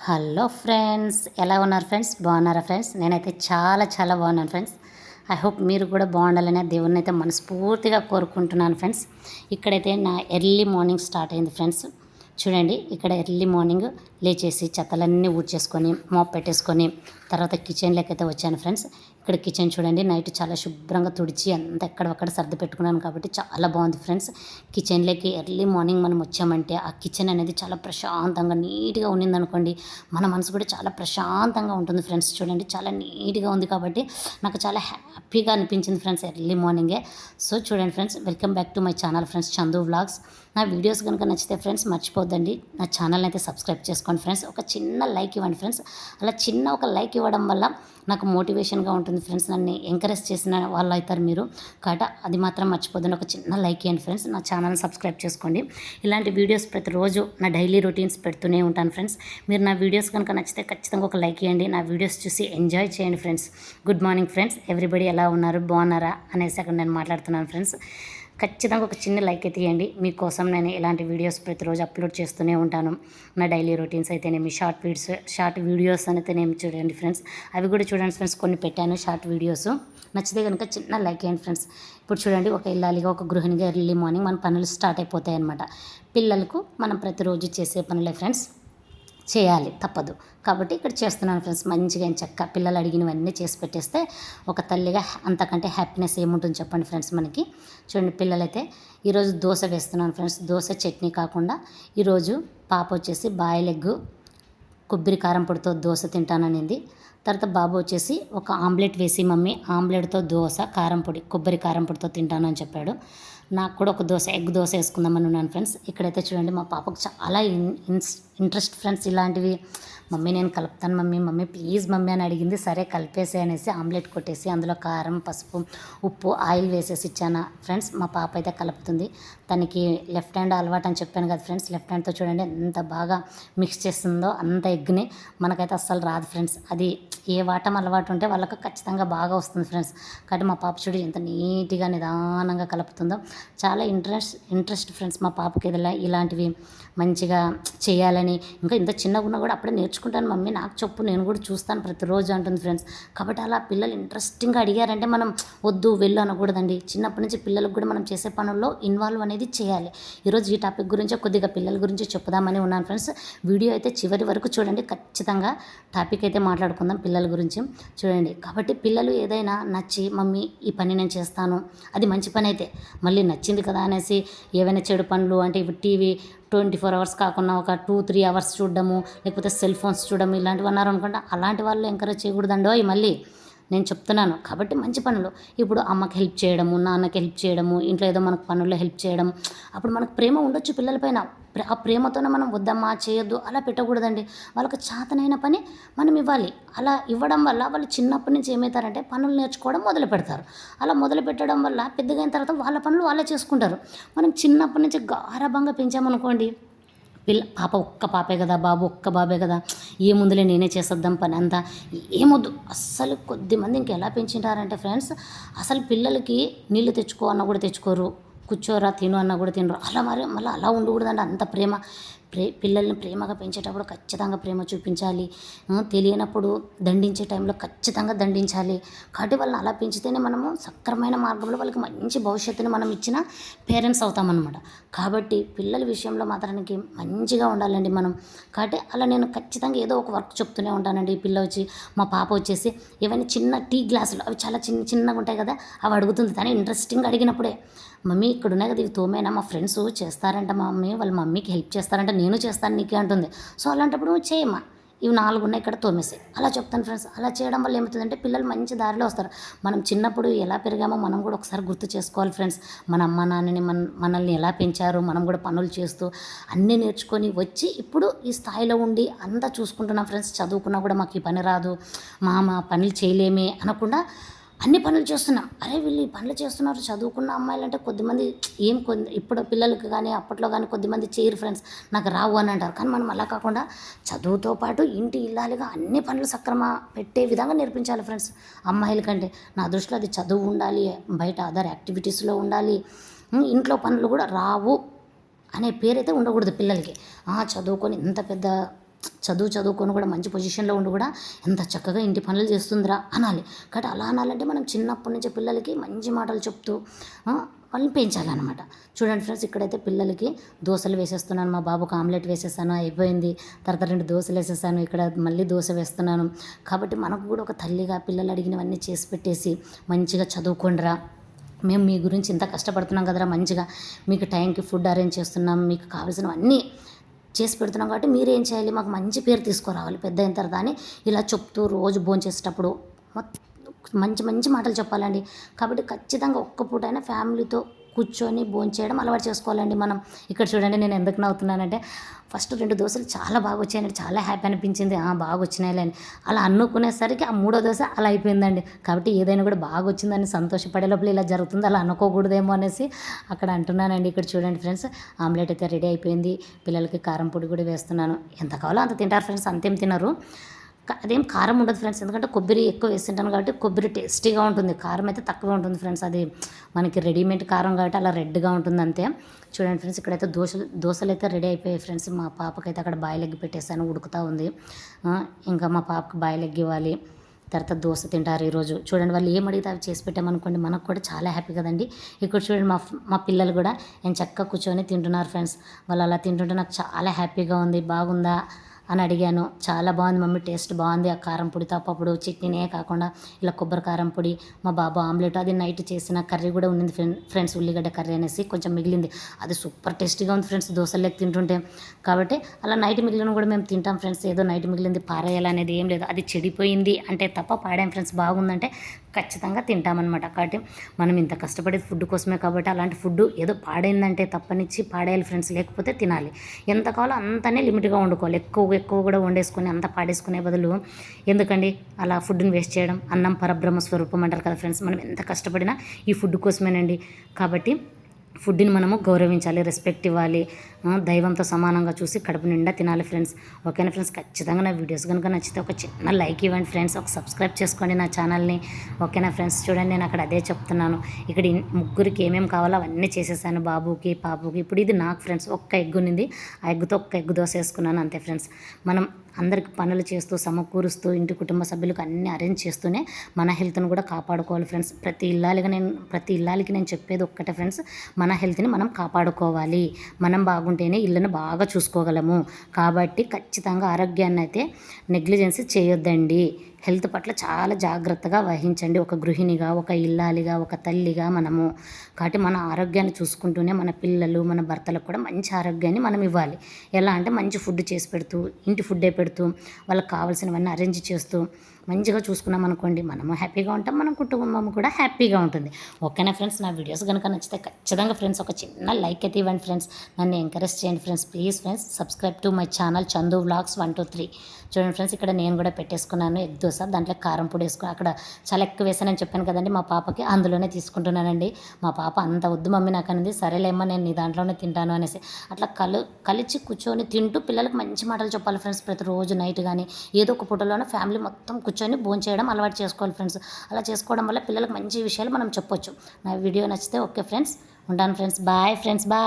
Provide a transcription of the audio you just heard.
Hello friends, ఎలా ఉన్నారు friends? బాగున్నారా ఫ్రెండ్స్? నేనైతే చాలా బాగున్నాను ఫ్రెండ్స్. ఐ హోప్ మీరు కూడా బాగుండాలని దేవుడిని అయితే మనస్ఫూర్తిగా కోరుకుంటున్నాను ఫ్రెండ్స్. ఇక్కడైతే నా ఎర్లీ మార్నింగ్ స్టార్ట్ అయింది ఫ్రెండ్స్. చూడండి, ఇక్కడ ఎర్లీ మార్నింగ్ లేచేసి చెత్తలన్నీ ఊడ్చేసుకొని మాప్ పెట్టేసుకొని తర్వాత కిచెన్లోకి అయితే వచ్చాను ఫ్రెండ్స్. ఇక్కడ కిచెన్ చూడండి, నైట్ చాలా శుభ్రంగా తుడిచి అంత ఎక్కడొక్కడ సర్ది పెట్టుకున్నాను కాబట్టి చాలా బాగుంది ఫ్రెండ్స్. కిచెన్లోకి ఎర్లీ మార్నింగ్ మనం వచ్చామంటే ఆ కిచెన్ అనేది చాలా ప్రశాంతంగా నీట్గా ఉన్నిందనుకోండి, మన మనసు కూడా చాలా ప్రశాంతంగా ఉంటుంది ఫ్రెండ్స్. చూడండి, చాలా నీట్గా ఉంది కాబట్టి నాకు చాలా హ్యాపీగా అనిపించింది ఫ్రెండ్స్ ఎర్లీ మార్నింగే. సో చూడండి friends, welcome back to my channel friends, Chandu vlogs. నా వీడియోస్ కనుక నచ్చితే ఫ్రెండ్స్ మర్చిపోద్దండి నా ఛానల్ని అయితే సబ్స్క్రైబ్ చేసుకోండి ఫ్రెండ్స్. ఒక చిన్న లైక్ ఇవ్వండి ఫ్రెండ్స్. అలా చిన్న ఒక లైక్ ఇవ్వడం వల్ల నాకు మోటివేషన్గా ఉంటుంది ఫ్రెండ్స్. నన్ను ఎంకరేజ్ చేసిన వాళ్ళు అవుతారు మీరు కాబట్టి అది మాత్రం మర్చిపోద్దండి. ఒక చిన్న లైక్ ఇవ్వండి ఫ్రెండ్స్. నా ఛానల్ని సబ్స్క్రైబ్ చేసుకోండి. ఇలాంటి వీడియోస్ ప్రతిరోజు నా డైలీ రొటీన్స్ పెడుతూనే ఉంటాను ఫ్రెండ్స్. మీరు నా వీడియోస్ కనుక నచ్చితే ఖచ్చితంగా ఒక లైక్ ఇవ్వండి. నా వీడియోస్ చూసి ఎంజాయ్ చేయండి friends. Good morning friends, everybody ఎలా ఉన్నారు, బాగున్నారా అనేసి అక్కడ నేను మాట్లాడుతున్నాను ఫ్రెండ్స్. ఖచ్చితంగా ఒక చిన్న లైక్ అయితే ఇవ్వండి. మీకోసం నేను ఇలాంటి వీడియోస్ ప్రతిరోజు అప్లోడ్ చేస్తూనే ఉంటాను. నా డైలీ రొటీన్స్ అయితేనేమి షార్ట్ వీడియోస్ అయితేనేమి చూడండి ఫ్రెండ్స్. అవి కూడా చూడండి ఫ్రెండ్స్, కొన్ని పెట్టాను షార్ట్ వీడియోస్. నచ్చితే కనుక చిన్న లైక్ ఇవ్వండి ఫ్రెండ్స్. ఇప్పుడు చూడండి, ఒక ఇల్లాలిగా ఒక గృహిణిగా ఎర్లీ మార్నింగ్ మన పనులు స్టార్ట్ అయిపోతాయి అన్నమాట. పిల్లలకు మనం ప్రతిరోజు చేసే పనులే ఫ్రెండ్స్, చేయాలి తప్పదు కాబట్టి ఇక్కడ చేస్తున్నాను ఫ్రెండ్స్. మంచిగా చక్క పిల్లలు అడిగినవన్నీ చేసి పెట్టేస్తే ఒక తల్లిగా అంతకంటే హ్యాపీనెస్ ఏముంటుంది చెప్పండి ఫ్రెండ్స్ మనకి. చూడండి, పిల్లలైతే ఈరోజు దోశ వేస్తున్నాను ఫ్రెండ్స్. దోశ చట్నీ కాకుండా ఈరోజు పాప వచ్చేసి బాయిల్ ఎగ్ కొబ్బరి కారం పొడితో దోశ తింటాననింది. తర్వాత బాబు వచ్చేసి ఒక ఆమ్లెట్ వేసి మమ్మీ ఆమ్లెట్తో దోశ కారం పొడి కొబ్బరి కారం పొడితో తింటాను అని చెప్పాడు. నాకు కూడా ఒక ఎగ్ దోశ వేసుకుందామని ఉన్నాను ఫ్రెండ్స్. ఇక్కడైతే చూడండి, మా పాపకు చాలా ఇంట్రెస్ట్ ఫ్రెండ్స్ ఇలాంటివి. మమ్మీ నేను కలుపుతాను మమ్మీ ప్లీజ్ మమ్మీ అని అడిగింది. సరే కలిపేసి అనేసి ఆమ్లెట్ కొట్టేసి అందులో కారం, పసుపు, ఉప్పు, ఆయిల్ వేసేసి ఇచ్చాను ఫ్రెండ్స్. మా పాప అయితే కలుపుతుంది. తనకి లెఫ్ట్ హ్యాండ్ అలవాటు అని చెప్పాను కదా ఫ్రెండ్స్. లెఫ్ట్ హ్యాండ్తో చూడండి ఎంత బాగా మిక్స్ చేస్తుందో అంత ఎగ్ని. మనకైతే అస్సలు రాదు ఫ్రెండ్స్. అది ఏ వాటం అలవాటు ఉంటే వాళ్ళకి ఖచ్చితంగా బాగా వస్తుంది ఫ్రెండ్స్. కాబట్టి మా పాప చూడు ఎంత నీట్గా నిదానంగా కలుపుతుందో. చాలా ఇంట్రెస్ట్ ఫ్రెండ్స్ మా పాపకి ఇలాంటివి మంచిగా చేయాలని. ఇంకా ఇంత చిన్నగా ఉన్నా కూడా అప్పుడే నేర్చుకుంటాను మమ్మీ నాకు చెప్పు, నేను కూడా చూస్తాను ప్రతిరోజు అంటుంది ఫ్రెండ్స్. కాబట్టి అలా పిల్లలు ఇంట్రెస్టింగ్గా అడిగారంటే మనం వద్దు వెళ్ళు అనకూడదండి. చిన్నప్పటి నుంచి పిల్లలకు కూడా మనం చేసే పనుల్లో ఇన్వాల్వ్ అనేది చేయాలి. ఈరోజు ఈ టాపిక్ గురించి కొద్దిగా పిల్లల గురించి చెప్పుదామని ఉన్నాను ఫ్రెండ్స్. వీడియో అయితే చివరి వరకు చూడండి, ఖచ్చితంగా టాపిక్ అయితే మాట్లాడుకుందాం పిల్లల గురించి. చూడండి, కాబట్టి పిల్లలు ఏదైనా నచ్చి మమ్మీ ఈ పని నేను చేస్తాను, అది మంచి పని అయితే మళ్ళీ నచ్చింది కదా అనేసి ఏవైనా చెడు పనులు అంటే ఇప్పుడు టీవీ 24 hours కాకుండా ఒక 2-3 hours చూడడము, లేకపోతే సెల్ ఫోన్స్ చూడడం ఇలాంటివి అన్నారు అనుకుంటా. అలాంటి వాళ్ళు ఎంకరేజ్ చేయకూడదండో మళ్ళీ నేను చెప్తున్నాను. కాబట్టి మంచి పనులు ఇప్పుడు అమ్మకి హెల్ప్ చేయడము, నాన్నకి హెల్ప్ చేయడము, ఇంట్లో ఏదో మనకు పనుల్లో హెల్ప్ చేయడం, అప్పుడు మనకు ప్రేమ ఉండొచ్చు పిల్లలపైన. ఆ ప్రేమతోనే మనం వద్దమ్మా చేయొద్దు అలా పెట్టకూడదండి. వాళ్ళకి చేతనైన పని మనం ఇవ్వాలి. అలా ఇవ్వడం వల్ల వాళ్ళు చిన్నప్పటి నుంచి ఏమవుతారంటే పనులు నేర్చుకోవడం మొదలు పెడతారు. అలా మొదలు పెట్టడం వల్ల పెద్దగా అయిన తర్వాత వాళ్ళ పనులు వాళ్ళే చేసుకుంటారు. మనం చిన్నప్పటి నుంచి గారాబంగా పెంచామనుకోండి, పాప ఒక్క పాపే కదా, బాబు ఒక్క బాబే కదా, ఏముందులే నేనే చేసేద్దాం పని అంతా, ఏమొద్దు అస్సలు. కొద్దిమంది ఇంకెలా పెంచుంటారంటే ఫ్రెండ్స్, అసలు పిల్లలకి నీళ్ళు తెచ్చుకో అన్న కూడా తెచ్చుకోరు, కూర్చోరా తిను అన్న కూడా తినరు. అలా మళ్ళీ అలా ఉండకూడదండి. అంత ప్రేమ పిల్లల్ని ప్రేమగా పెంచేటప్పుడు ఖచ్చితంగా ప్రేమ చూపించాలి. తెలియనప్పుడు దండించే టైంలో ఖచ్చితంగా దండించాలి. కాబట్టి వాళ్ళని అలా పెంచితేనే మనము సక్రమైన మార్గంలో వాళ్ళకి మంచి భవిష్యత్తుని మనం ఇచ్చిన పేరెంట్స్ అవుతామన్నమాట. కాబట్టి పిల్లల విషయంలో మాత్రానికి మంచిగా ఉండాలండి మనం. కాబట్టి అలా నేను ఖచ్చితంగా ఏదో ఒక వర్క్ చెప్తూనే ఉంటానండి. పిల్ల వచ్చి మా పాప వచ్చేసి ఏవైనా చిన్న టీ గ్లాసులు, అవి చాలా చిన్నగా ఉంటాయి కదా, అవి అడుగుతుంది. తను ఇంట్రెస్టింగ్గా అడిగినప్పుడే మమ్మీ ఇక్కడ ఉన్నాయి కదా ఇవి తోమేనా, మా ఫ్రెండ్స్ చేస్తారంట మమ్మీ, వాళ్ళ మమ్మీకి హెల్ప్ చేస్తారంట, నేను చేస్తాను నీకే అంటుంది. సో అలాంటప్పుడు నువ్వు చేయమ్మా, ఇవి 4 ఉన్నాయి ఇక్కడ తోమేసే అలా చెప్తాను ఫ్రెండ్స్. అలా చేయడం వల్ల ఏమవుతుందంటే పిల్లలు మంచి దారిలో వస్తారు. మనం చిన్నప్పుడు ఎలా పెరిగామో మనం కూడా ఒకసారి గుర్తు చేసుకోవాలి ఫ్రెండ్స్. మన అమ్మ నాన్నని మనల్ని ఎలా పెంచారు, మనం కూడా పనులు చేస్తూ అన్నీ నేర్చుకొని వచ్చి ఇప్పుడు ఈ స్థాయిలో ఉండి అంతా చూసుకుంటున్నాం ఫ్రెండ్స్. చదువుకున్నా కూడా మాకు ఈ పని రాదు, మా పనులు చేయలేమే అనకుండా అన్ని పనులు చేస్తున్నాం. అరే వీళ్ళు ఈ పనులు చేస్తున్నారు చదువుకున్న అమ్మాయిలు అంటే కొద్దిమంది ఇప్పుడు పిల్లలకి కానీ అప్పట్లో కానీ కొద్దిమంది చేయరు ఫ్రెండ్స్, నాకు రావు అని అంటారు. కానీ మనం అలా కాకుండా చదువుతో పాటు ఇంటి ఇల్లాలిగా అన్ని పనులు సక్రమ పెట్టే విధంగా నేర్పించాలి ఫ్రెండ్స్. అమ్మాయిల కంటే నా దృష్టిలో అది చదువు ఉండాలి, బయట అదర్ యాక్టివిటీస్లో ఉండాలి. ఇంట్లో పనులు కూడా రావు అనే పేరైతే ఉండకూడదు పిల్లలకి. చదువుకొని ఇంత పెద్ద చదువుకొని కూడా మంచి పొజిషన్లో ఉండి కూడా ఎంత చక్కగా ఇంటి పనులు చేస్తుందిరా అనాలి. కాబట్టి అలా అనాలంటే మనం చిన్నప్పటి నుంచే పిల్లలకి మంచి మాటలు చెప్తూ వాళ్ళని పెంచాలన్నమాట. చూడండి ఫ్రెండ్స్, ఇక్కడైతే పిల్లలకి దోశలు వేసేస్తున్నాను. మా బాబుకు ఆమ్లెట్ వేసేసాను, అయిపోయింది. తర్వాత 2 దోశలు వేసేసాను, ఇక్కడ మళ్ళీ దోశ వేస్తున్నాను. కాబట్టి మనకు కూడా ఒక తల్లిగా పిల్లలు అడిగినవన్నీ చేసి పెట్టేసి మంచిగా చదువుకోండిరా, మేము మీ గురించి ఇంత కష్టపడుతున్నాం కదరా, మంచిగా మీకు టైంకి ఫుడ్ అరేంజ్ చేస్తున్నాం, మీకు కావాల్సినవన్నీ చేసి పెడుతున్నాం, కాబట్టి మీరేం చేయాలి, మాకు మంచి పేరు తీసుకురావాలి పెద్ద అయిన తర్వాత అని ఇలా చెప్తూ రోజు భోంచేసేటప్పుడు మంచి మంచి మాటలు చెప్పాలండి. కాబట్టి ఖచ్చితంగా ఒక్క పూటైనా ఫ్యామిలీతో కూర్చొని భోంచేయడం అలవాటు చేసుకోవాలండి మనం. ఇక్కడ చూడండి నేను ఎందుకు నవ్వుతున్నానంటే, ఫస్ట్ 2 దోశలు చాలా బాగా వచ్చాయండి, చాలా హ్యాపీ అనిపించింది. బాగా వచ్చినాయిలే అని అలా అనుకునేసరికి ఆ 3వ దోశ అలా అయిపోయిందండి. కాబట్టి ఏదైనా కూడా బాగా వచ్చిందని సంతోషపడే లోపల ఇలా జరుగుతుంది, అలా అనుకోకూడదేమో అనేసి అక్కడ అంటున్నానండి. ఇక్కడ చూడండి ఫ్రెండ్స్, ఆమ్లెట్ అయితే రెడీ అయిపోయింది. పిల్లలకి కారం పొడి కూడా వేస్తున్నాను. ఎంత కావాలో అంత తింటారు ఫ్రెండ్స్, అంతేం తినరు. అదేం కారం ఉండదు ఫ్రెండ్స్, ఎందుకంటే కొబ్బరి ఎక్కువ వేస్తుంటాను కాబట్టి కొబ్బరి టేస్టీగా ఉంటుంది. కారం అయితే తక్కువ ఉంటుంది ఫ్రెండ్స్, అది మనకి రెడీమేడ్ కారం కాబట్టి అలా రెడ్గా ఉంటుంది అంతే. చూడండి ఫ్రెండ్స్, ఇక్కడైతే దోశలు అయితే రెడీ అయిపోయాయి ఫ్రెండ్స్. మా పాపకైతే అక్కడ బాయిల్ ఎగ్ పెట్టేశాను, ఉడుకుతూ ఉంది. ఇంకా మా పాపకు బాయిల్ ఎగ్ ఇవ్వాలి. తర్వాత దోశ తింటారు ఈరోజు. చూడండి, వాళ్ళు ఏం అడిగితే అవి చేసి పెట్టామనుకోండి మనకు కూడా చాలా హ్యాపీ కదండి. ఇక్కడ చూడండి, మా పిల్లలు కూడా నేను చక్కగా కూర్చొని తింటున్నారు ఫ్రెండ్స్. వాళ్ళు అలా తింటుంటే నాకు చాలా హ్యాపీగా ఉంది. బాగుందా అని అడిగాను. చాలా బాగుంది మమ్మీ, టేస్ట్ బాగుంది. ఆ కారం పొడి తప్పప్పుడు చట్నీనే కాకుండా ఇలా కొబ్బరి కారం పొడి, మా బాబు ఆమ్లెట్, అది నైట్ చేసిన కర్రీ కూడా ఉంది ఫ్రెండ్స్, ఉల్లిగడ్డ కర్రీ అనేసి కొంచెం మిగిలింది. అది సూపర్ టేస్టీగా ఉంది ఫ్రెండ్స్ దోశలేక తింటుంటే. కాబట్టి అలా నైట్ మిగిలిన కూడా మేము తింటాం ఫ్రెండ్స్. ఏదో నైట్ మిగిలింది పారేయాలనేది ఏం లేదు, అది చెడిపోయింది అంటే తప్ప పాడాం ఫ్రెండ్స్, బాగుందంటే ఖచ్చితంగా తింటామన్నమాట. కాబట్టి మనం ఇంత కష్టపడేది ఫుడ్ కోసమే, కాబట్టి అలాంటి ఫుడ్ ఏదో పాడైందంటే తప్పనిచ్చి పాడేయాలి ఫ్రెండ్స్, లేకపోతే తినాలి. ఎంత కావాలో అంతనే లిమిట్గా వండుకోవాలి. ఎక్కువ కూడా వండేసుకొని అంత పాడేసుకునే బదులు ఎందుకండి అలా ఫుడ్ని వేస్ట్ చేయడం. అన్నం పరబ్రహ్మ స్వరూపం అంటారు కదా ఫ్రెండ్స్, మనం ఎంత కష్టపడినా ఈ ఫుడ్ కోసమేనండి. కాబట్టి ఫుడ్ని మనము గౌరవించాలి, రెస్పెక్ట్ ఇవ్వాలి, దైవంతో సమానంగా చూసి కడుపు నిండా తినాలి ఫ్రెండ్స్. ఓకేనా ఫ్రెండ్స్, ఖచ్చితంగా నా వీడియోస్ కనుక నచ్చితే ఒక చిన్న లైక్ ఇవ్వండి ఫ్రెండ్స్, ఒక సబ్స్క్రైబ్ చేసుకోండి నా ఛానల్ని. ఓకేనా ఫ్రెండ్స్, చూడండి నేను అక్కడ అదే చెప్తున్నాను. ఇక్కడ ముగ్గురికి ఏమేమి కావాలో అవన్నీ చేసేసాను, బాబుకి పాపుకి. ఇప్పుడు ఇది నాకు ఫ్రెండ్స్ ఒక్క ఎగ్ ఉన్నింది, ఆ ఎగ్గుతో ఒక్క ఎగ్ దోశ వేసుకున్నాను అంతే ఫ్రెండ్స్. మనం అందరికి పనులు చేస్తూ సమకూరుస్తూ ఇంటి కుటుంబ సభ్యులకు అన్నీ అరేంజ్ చేస్తూనే మన హెల్త్ని కూడా కాపాడుకోవాలి ఫ్రెండ్స్. ప్రతి ఇల్లాలకి నేను చెప్పేది ఒక్కటే ఫ్రెండ్స్, మన హెల్త్ని మనం కాపాడుకోవాలి. మనం బాగుంటేనే ఇళ్ళను బాగా చూసుకోగలము. కాబట్టి ఖచ్చితంగా ఆరోగ్యాన్ని అయితే నెగ్లిజెన్సీ చేయొద్దండి. హెల్త్ పట్ల చాలా జాగ్రత్తగా వహించండి, ఒక గృహిణిగా, ఒక ఇల్లాలిగా, ఒక తల్లిగా మనము. కాబట్టి మన ఆరోగ్యాన్ని చూసుకుంటూనే మన పిల్లలు, మన భర్తలకు కూడా మంచి ఆరోగ్యాన్ని మనం ఇవ్వాలి. ఎలా అంటే మంచి ఫుడ్ చేసి పెడుతూ, ఇంటి ఫుడ్డే పెడుతూ, వాళ్ళకి కావాల్సినవన్నీ అరేంజ్ చేస్తూ మంచిగా చూసుకున్నాం అనుకోండి, మనము హ్యాపీగా ఉంటాం, మన కుటుంబం కూడా హ్యాపీగా ఉంటుంది. ఓకేనా ఫ్రెండ్స్, నా వీడియోస్ కనుక నచ్చితే ఖచ్చితంగా ఫ్రెండ్స్ ఒక చిన్న లైక్ అయితే ఇవ్వండి ఫ్రెండ్స్, నన్ను ఎంకరేజ్ చేయండి friends. Please friends, subscribe to my channel Chandu vlogs 1 2 3. చూడండి ఫ్రెండ్స్, ఇక్కడ నేను కూడా పెట్టేసుకున్నాను ఎగ్ దోశ, దాంట్లో కారం పొడి వేసుకుని, అక్కడ చాలా ఎక్కువ వేసానని చెప్పాను కదండి మా పాపకి, అందులోనే తీసుకుంటున్నానండి. మా పాప అంత వద్దు మమ్మీ నాకు అనేది, సరేలేమ్మా నేను నీ దాంట్లోనే తింటాను అనేసి అట్లా కలిసి కూర్చొని తింటూ పిల్లలకు మంచి మాటలు చెప్పాలి ఫ్రెండ్స్. ప్రతిరోజు నైట్ కానీ ఏదో ఒక పూటలోనే ఫ్యామిలీ మొత్తం కూర్చొని భోంచేయడం అలవాటు చేసుకోవాలి ఫ్రెండ్స్. అలా చేసుకోవడం వల్ల పిల్లలకు మంచి విషయాలు మనం చెప్పొచ్చు. నా వీడియో నచ్చితే ఓకే ఫ్రెండ్స్, ఉంటాను ఫ్రెండ్స్, బాయ్ ఫ్రెండ్స్, బాయ్.